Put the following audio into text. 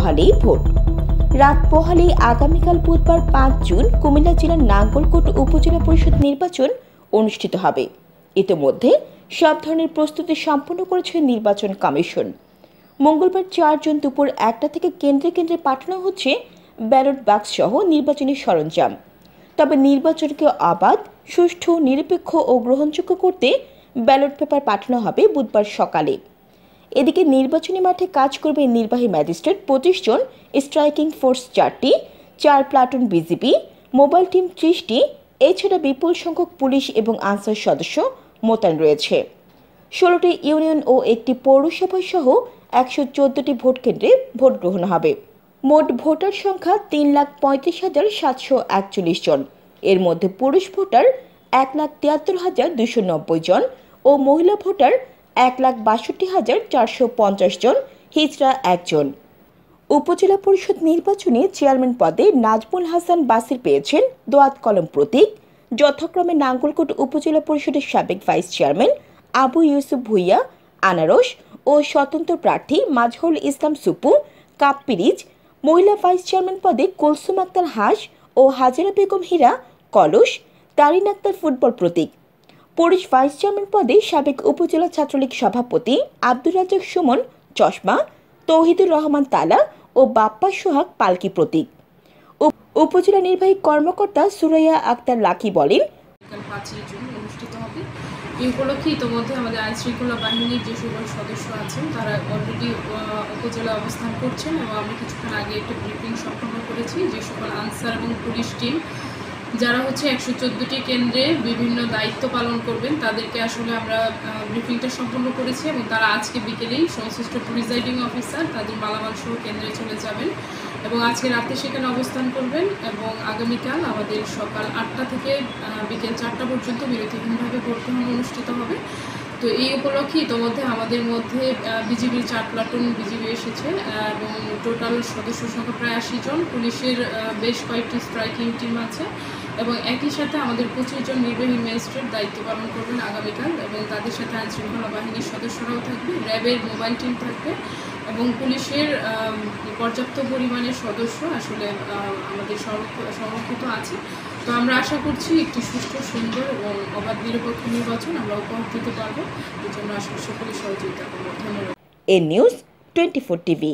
পোহালেই vote. রাত পোহালেই আগামীকাল বুধবার 5 জুন কুমিল্লা জেলার নাঙ্গলকোট উপজেলা পরিষদ নির্বাচন অনুষ্ঠিত হবে। ইতিমধ্যে সব ধরনের প্রস্তুতি সম্পন্ন করেছে নির্বাচন কমিশন। মঙ্গলবার 4 জুন দুপুর 1টা থেকে কেন্দ্রে কেন্দ্রে পাঠানো হচ্ছে ব্যালট বাক্স সহ নির্বাচনী সরঞ্জাম। তবে নির্বাচনকে অবাধ, সুষ্ঠু, নিরপেক্ষ ও গ্রহণযোগ্য করতে ব্যালট পেপার পাঠানো হবে বুধবার সকালে। এদিকে নির্বাচনী মাঠে কাজ করবে নির্বাহী ম্যাজিস্ট্রেট 25 জন, স্ট্রাইকিং ফোর্স 4টি, 4 প্লাটুন বিজিবি, মোবাইল টিম 30টি, এছাড়া বিপুল সংখ্যক পুলিশ এবং আনসার সদস্য মোতায়েন রয়েছে। 16টি ইউনিয়ন ও একটি পৌরসভা সহ 114টি ভোট কেন্দ্রে ভোট গ্রহণ হবে। মোট ভোটার সংখ্যা 3,35,741 জন। এর মধ্যে পুরুষ ভোটার 1,73,290 জন ও মহিলা ভোটার 1,62,450 জন, হিজড়া 1 জন। উপজেলা পরিষদ নির্বাচনে চেয়ারম্যান পদে নাজমুল হাসান বাসির পেয়েছেন দোয়াত কলম প্রতীক। যথাক্রমে নাঙ্গলকোট উপজেলা পরিষদের সাবেক ভাইস চেয়ারম্যান আবু ইউসুফ ভুইয়া আনারস ও স্বতন্ত্র প্রার্থী মাজহারুল ইসলাম সুপু কাপ পিরিচ। মহিলা ভাইস চেয়ারম্যান পদে কুলসুম আক্তার হাঁস ও হাজেরা বেগম হীরা কলস, তারিন আক্তার ফুটবল প্রতীক। পুরুষ ভাইস চেয়ারম্যান পদে সাবেক উপজেলা ছাত্রলীগ সভাপতি আব্দুর রাজ্জাক সুমন চশমা, তৌহিদুর রহমান তালা ও বাপ্পা সোহাগ পালকি প্রতীক। উপজেলা নির্বাহী কর্মকর্তা সুরাইয়া আক্তার লাকি বলেন, 5 জুন অনুষ্ঠিত হবে। এই উপলক্ষে ইতিমধ্যে আমাদের আইন শৃঙ্খলা বাহিনীর যে সকল সদস্য আছেন তারা অলরেডি উপজেলা অবস্থান করছেন এবং আমরা কিছুক্ষণ আগে একটি ব্রিফিং সম্পন্ন করেছি। যে সকল আনসার এবং পুলিশ টিম যারা 114টি কেন্দ্রে বিভিন্ন দায়িত্ব পালন করবেন তাদেরকে আসলে আমরা ব্রিফিংটা সম্পন্ন করেছি এবং তারা আজকে বিকেলেই সংশ্লিষ্ট প্রিজাইডিং অফিসার তাদের মালামাল সহ কেন্দ্রে চলে যাবেন এবং আজকে রাতে সেখানে অবস্থান করবেন এবং আগামীকাল আমাদের সকাল 8টা থেকে বিকেল 4টা পর্যন্ত বিরতিহীনভাবে ভোট গ্রহণ অনুষ্ঠিত হবে। তো এই উপলক্ষে ইতিমধ্যে আমাদের মধ্যে বিজিবির 4 প্লাটুন বিজিবি এসেছে এবং টোটাল সদস্য সংখ্যা প্রায় 80 জন। পুলিশের বেশ কয়েকটি স্ট্রাইকিং টিম আছে এবং একই সাথে আমাদের 25 জন নির্বাহী ম্যাজিস্ট্রেট দায়িত্ব পালন করবেন আগামীকাল এবং তাদের সাথে আইন শৃঙ্খলা বাহিনীর সদস্যরাও থাকবে, র্যাবের মোবাইল টিম থাকবে এবং পুলিশের পর্যাপ্ত পরিমাণের সদস্য আসলে আমাদের সংরক্ষিত আছে। তো আমরা আশা করছি একটি সুষ্ঠু, সুন্দর এবং অবাধ নিরপেক্ষ নির্বাচন আমরা উপহার দিতে পারবো। এর জন্য আসলে সকলের সহযোগিতা করবো। ধন্যবাদ। এ নিউজ 24 টিভি।